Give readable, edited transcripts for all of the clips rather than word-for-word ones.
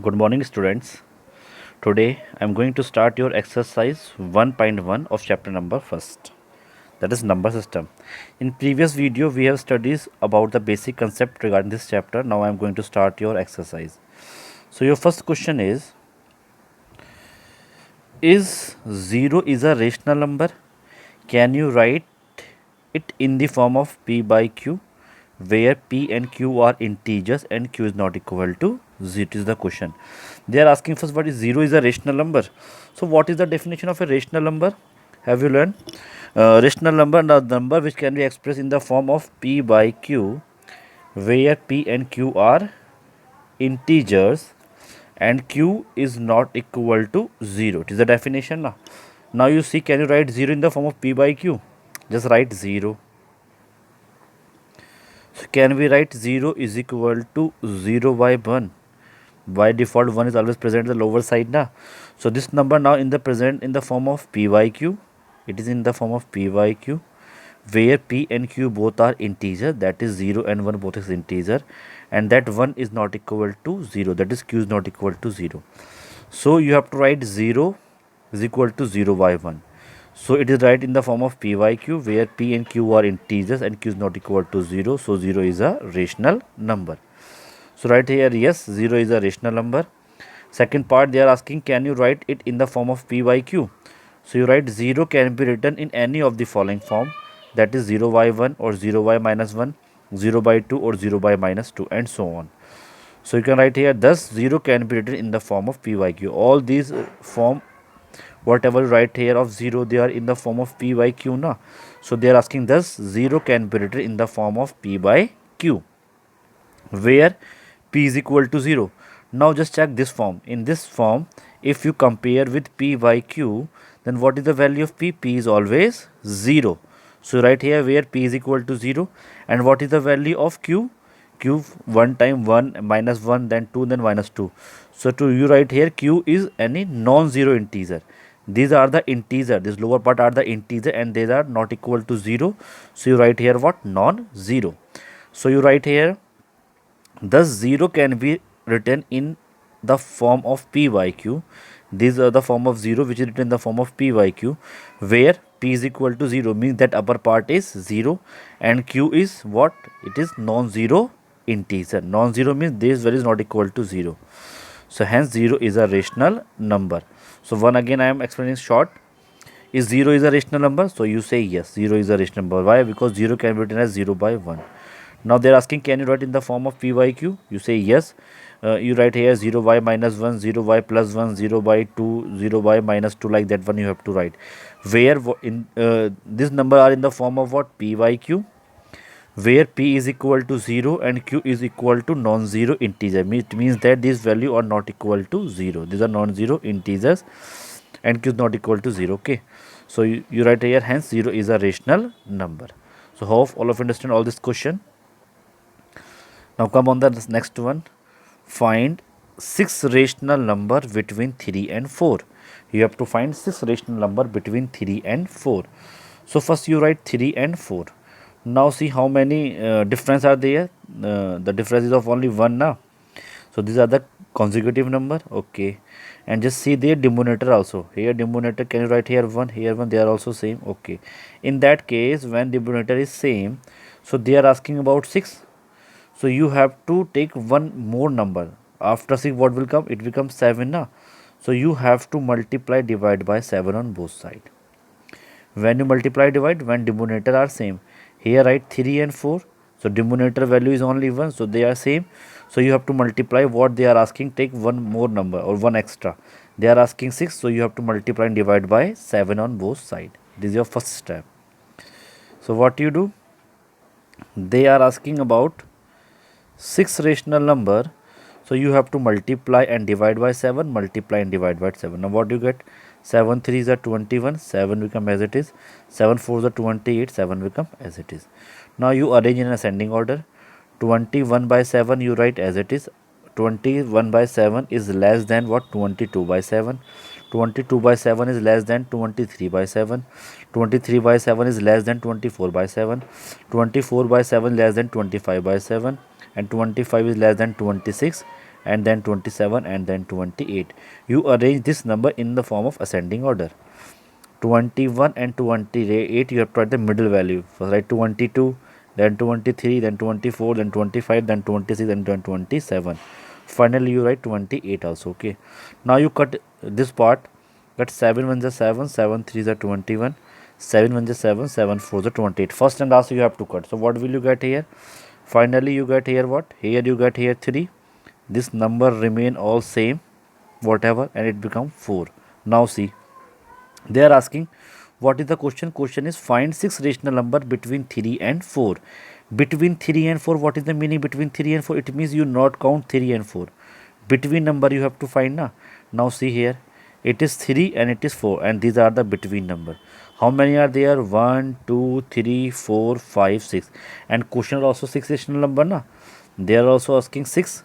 Good morning, students. Today I am going to start your exercise 1.1 of chapter number first, that is number system. In previous video we have studies about the basic concept regarding this chapter. Now I am going to start your exercise. So your first question is 0 is a rational number? Can you write it in the form of p by q, where p and q are integers and q is not equal to 0? Is the question. They are asking first, what is 0 is a rational number. So what is the definition of a rational number? Have you learned? Rational number, the number which can be expressed in the form of p by q, where p and q are integers and q is not equal to 0. It is the definition now. Now you see, can you write 0 in the form of p by q? Just write 0. So can we write 0 is equal to 0 by 1? By default 1 is always present in the lower side now. So this number now in the present in the form of p by q. It is in the form of p by q, where p and q both are integer, that is 0 and 1 both is integer, and that 1 is not equal to 0, that is q is not equal to 0. So you have to write 0 is equal to 0 by 1. So it is right in the form of p by q, where p and q are integers and q is not equal to 0. So 0 is a rational number. So right here, yes, 0 is a rational number. Second part, they are asking, can you write it in the form of p by q? So you write 0 can be written in any of the following form, that is 0 by 1 or 0 by minus 1, 0 by 2 or 0 by minus 2, and so on. So you can write here, thus 0 can be written in the form of p by q. All these form, whatever you write here of 0, they are in the form of p by q now. So they are asking, thus 0 can be written in the form of p by q, where p is equal to 0. Now just check this form. In this form, if you compare with p by q, then what is the value of p? P is always 0. So right here, where p is equal to 0, and what is the value of q? Q 1 time 1 minus 1, then 2, then minus 2. So to you write here, q is any non-zero integer. These are the integer, this lower part are the integer and they are not equal to 0. So you write here what? Non-zero. So you write here, thus 0 can be written in the form of p by q. These are the form of 0 which is written in the form of p by q, where p is equal to 0, means that upper part is 0 and q is what? It is non-zero integer. Non-zero means this value is not equal to 0. So hence 0 is a rational number. So one again I am explaining short. Is 0 is a rational number? So you say yes, 0 is a rational number. Why? Because 0 can be written as 0 by 1. Now they are asking, can you write in the form of p by q? You say yes. You write here 0 by minus 1, 0 by plus 1, 0 by 2, 0 by minus 2, like that one you have to write. Where in this number are in the form of what? P by q, where p is equal to 0 and q is equal to non-zero integer. It means that these value are not equal to 0. These are non-zero integers and q is not equal to 0. Okay. So you write here, hence 0 is a rational number. So hope all of you understand all this question. Now come on the next one. Find 6 rational number between 3 and 4. You have to find 6 rational number between 3 and 4. So first you write 3 and 4. Now see how many difference are there. The difference is of only 1 now. So these are the consecutive number. Okay. And just see their denominator also. Here denominator, can you write here 1, here 1, they are also same. Okay. In that case, when denominator is same, so they are asking about 6. So you have to take one more number. After 6, what will come? It becomes 7 now. So you have to multiply, divide by 7 on both sides. When you multiply, divide, when denominator are same. Here write 3 and 4. So denominator value is only 1. So they are same. So you have to multiply what they are asking. Take one more number or one extra. They are asking 6. So you have to multiply and divide by 7 on both sides. This is your first step. So what you do? They are asking about 6 rational number. So you have to multiply and divide by 7, multiply and divide by 7. Now what do you get? 7 3 is a 21, 7 become as it is, 7 4 is a 28, 7 become as it is. Now you arrange in ascending order. 21 by 7 you write as it is. 21 by 7 is less than what? 22 by 7. 22 by 7 is less than 23 by 7. 23 by 7 is less than 24 by 7. 24 by 7 less than 25 by 7. And 25 is less than 26. and then 27 and then 28. You arrange this number in the form of ascending order. 21 and 28 you have to write the middle value. First write 22, then 23, then 24, then 25, then 26, and then 27. Finally you write 28 also. Okay, now you cut this part. Cut 7 1 is 7, 7 3 is 21, 7 1 is 7, 7 4 is 28. First and last you have to cut. So what will you get here? Finally you get here what? Here you get here 3. This number remain all same whatever, and it become 4. Now see, they are asking what is the question is find 6 rational number between 3 and 4. Between 3 and 4, what is the meaning between 3 and 4? It means you not count 3 and 4. Between number you have to find na. Now see here, it is 3 and it is 4, and these are the between number. How many are there? 1 2 3 4 5 6. And question are also 6 rational number na. They are also asking 6.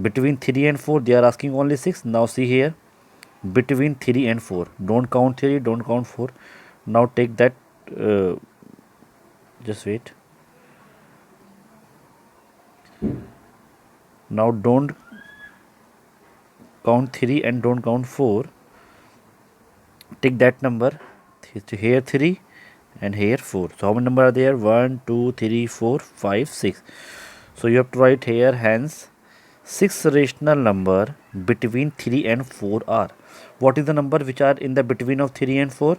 Between 3 and 4 they are asking only 6. Now see here, between 3 and 4, don't count 3, don't count 4. Now take that, just wait. Now don't count 3 and don't count 4. Take that number, here 3 and here 4. So how many number are there? 1 2 3 4 5 6. So you have to write here, hence 6 rational number between 3 and 4 are. What is the number which are in the between of 3 and 4?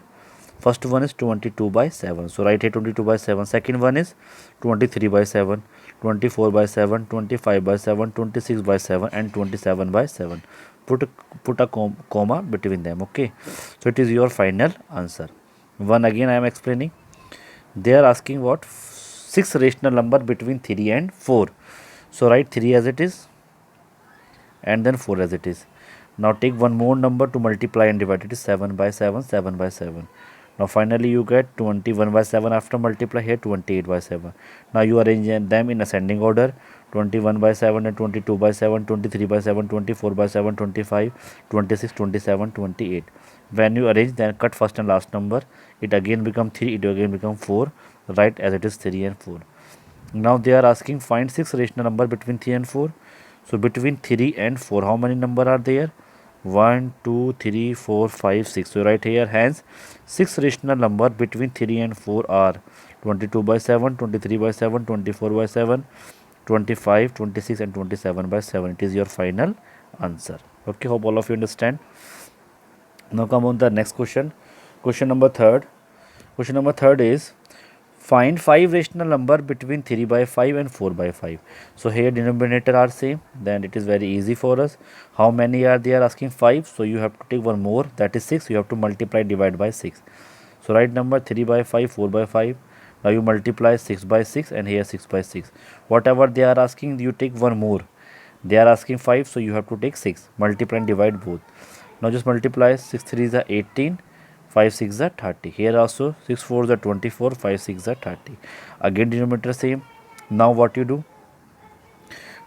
First one is 22 by 7. So write here 22 by 7. Second one is 23 by 7, 24 by 7, 25 by 7, 26 by 7, and 27 by 7. Put a comma between them. Okay. So it is your final answer. One again I am explaining. They are asking what? 6 rational number between 3 and 4. So write 3 as it is and then 4 as it is. Now take one more number to multiply and divide. It is 7 by 7, 7 by 7. Now finally you get 21 by 7 after multiply here, 28 by 7. Now you arrange them in ascending order. 21 by 7 and 22 by 7, 23 by 7, 24 by 7, 25, 26, 27, 28. When you arrange, then cut first and last number. It again become 3, it again become 4. Write as it is 3 and 4. Now they are asking find 6 rational number between 3 and 4. So between 3 and 4, how many number are there? 1 2 3 4 5 6. So right here, hence 6 rational number between 3 and 4 are 22 by 7, 23 by 7, 24 by 7, 25, 26, and 27 by 7. It is your final answer. Okay, hope all of you understand. Now come on the next question. Question number 3. Question number 3 is find 5 rational number between 3 by 5 and 4 by 5. So here denominator are same, then it is very easy for us. How many are they are asking? 5. So you have to take one more, that is 6. You have to multiply, divide by 6. So write number 3 by 5, 4 by 5. Now you multiply 6 by 6 and here 6 by 6. Whatever they are asking, you take one more. They are asking 5, so you have to take 6. Multiply and divide both. Now just multiply. 6 3 is 18, 5 6 is 30. Here also 6 4 is 24, 5 6 is 30. Again denominator same. Now what you do?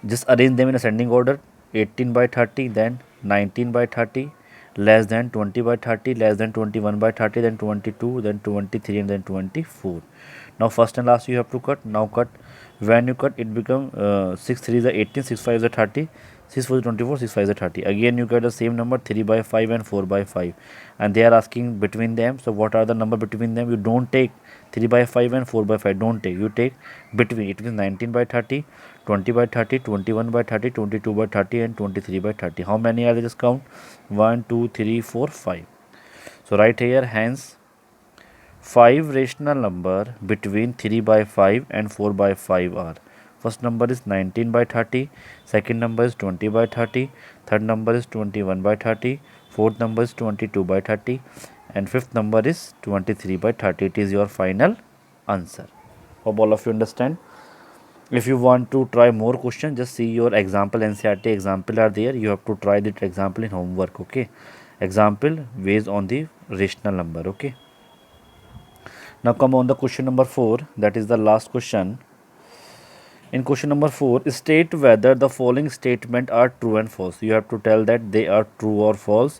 Just arrange them in ascending order. 18 by 30, then 19 by 30, less than 20 by 30, less than 21 by 30, then 22, then 23, and then 24. Now first and last you have to cut. Now cut. When you cut, it become 6 3 is 18, 6 5 is 30, 6 4 is 24, 6 5 is 30. Again you get the same number, 3 by 5 and 4 by 5. And they are asking between them. So what are the number between them? You don't take 3 by 5 and 4 by 5. Don't take. You take between. It means 19 by 30, 20 by 30, 21 by 30, 22 by 30, and 23 by 30. How many are they? Just count. 1 2 3 4 5. So right here, hence 5 rational number between 3 by 5 and 4 by 5 are. First number is 19 by 30, second number is 20 by 30, third number is 21 by 30, fourth number is 22 by 30, and fifth number is 23 by 30. It is your final answer. Hope all of you understand. If you want to try more questions, just see your example. NCERT example are there. You have to try that example in homework. Okay, example based on the rational number. Okay. Now come on the question number 4. That is the last question. In question number 4, state whether the following statement are true and false. You have to tell that they are true or false.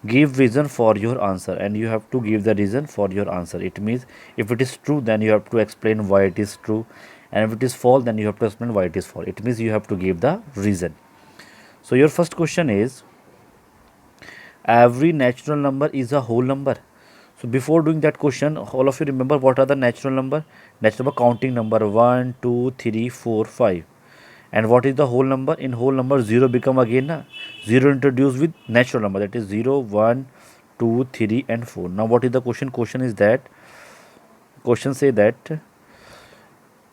Give reason for your answer, and you have to give the reason for your answer. It means if it is true, then you have to explain why it is true, and if it is false, then you have to explain why it is false. It means you have to give the reason. So your first question is, every natural number is a whole number. So before doing that question, all of you remember what are the natural number? Natural number counting number 1, 2, 3, 4, 5. And what is the whole number? In whole number 0 become again na? 0 introduced with natural number, that is 0, 1, 2, 3 and 4. Now what is the question? Question is that, question say that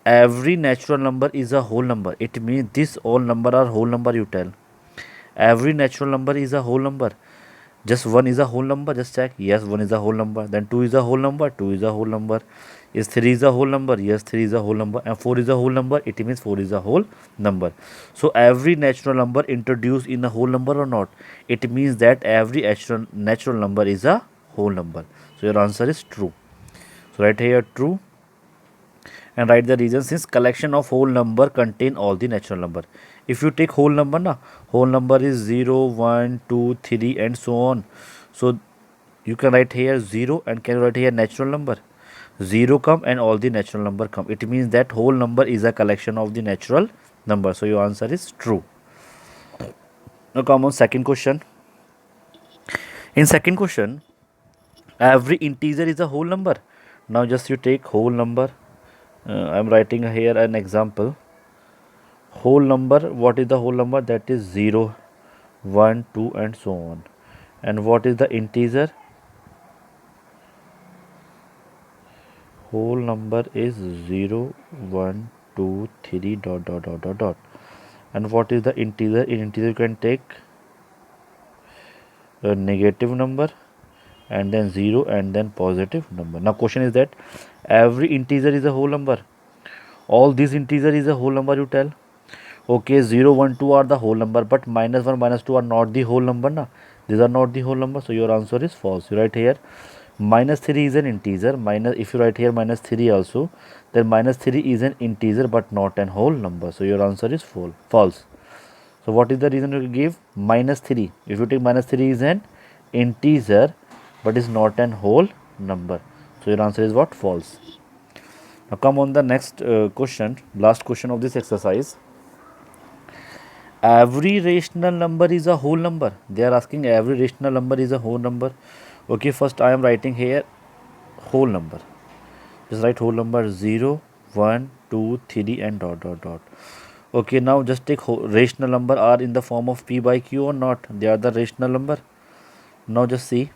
every natural number is a whole number. It means this all number are whole number, you tell. Every natural number is a whole number. Just 1 is a whole number, just check. Yes, 1 is a whole number. Then 2 is a whole number, 2 is a whole number. Is 3 is a whole number? Yes, 3 is a whole number. And 4 is a whole number, it means 4 is a whole number. So every natural number introduced in a whole number or not? It means that every natural number is a whole number. So your answer is true. So write here true and write the reason. Since collection of whole number contain all the natural number. If you take whole number na, whole number is 0, 1, 2, 3 and so on. So you can write here 0 and can write here natural number. 0 come and all the natural number come. It means that whole number is a collection of the natural number. So your answer is true. Now come on second question. In second question, every integer is a whole number. Now just you take whole number. I am writing here an example. Whole number, what is the whole number? That is 0, 1, 2 and so on. And what is the integer? Whole number is 0, 1, 2, 3 dot dot dot dot dot. And what is the integer? In integer you can take a negative number and then 0 and then positive number. Now question is that every integer is a whole number. All these integer is a whole number, you tell. Okay, 0, 1, 2 are the whole number, but minus 1, minus 2 are not the whole number na. These are not the whole number, so your answer is false. You write here minus 3 is an integer. Minus, if you write here minus 3 also, then minus 3 is an integer but not an whole number. So your answer is false. So what is the reason you give? Minus 3. If you take minus 3 is an integer but is not an whole number. So your answer is what? False. Now come on the next question, last question of this exercise. Every rational number is a whole number. They are asking every rational number is a whole number. Okay, first I am writing here whole number. Just write whole number 0, 1, 2, 3 and dot dot dot. Okay, now just take rational number are in the form of p by q or not. They are the rational number. Now just see,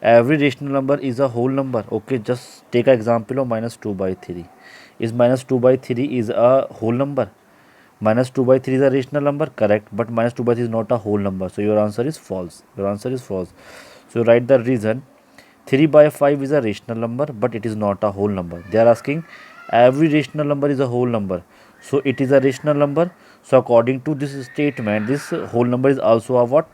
every rational number is a whole number. Okay, just take an example of minus 2 by 3. Is minus 2 by 3 is a whole number? Minus 2 by 3 is a rational number, correct, but minus 2 by 3 is not a whole number. So your answer is false. Your answer is false. So write the reason. 3 by 5 is a rational number, but it is not a whole number. They are asking every rational number is a whole number. So it is a rational number. So according to this statement, this whole number is also a what?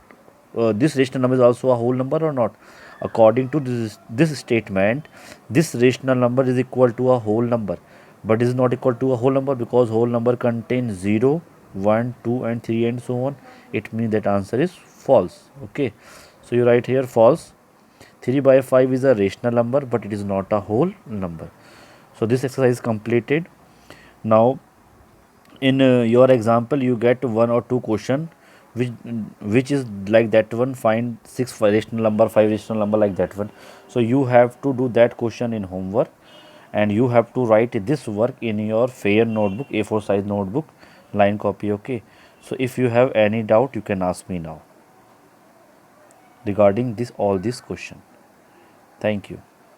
This rational number is also a whole number or not? According to this statement, this rational number is equal to a whole number, but is not equal to a whole number because whole number contains 0, 1, 2 and 3 and so on. It means that answer is false. Okay, so you write here false. 3 by 5 is a rational number, but it is not a whole number. So this exercise is completed. Now in your example you get 1 or 2 question which is like that one. Find 6 rational number, 5 rational number, like that one. So you have to do that question in homework and you have to write this work in your fair notebook, A4 size notebook, line copy. Okay, so if you have any doubt you can ask me now regarding this all this question. Thank you.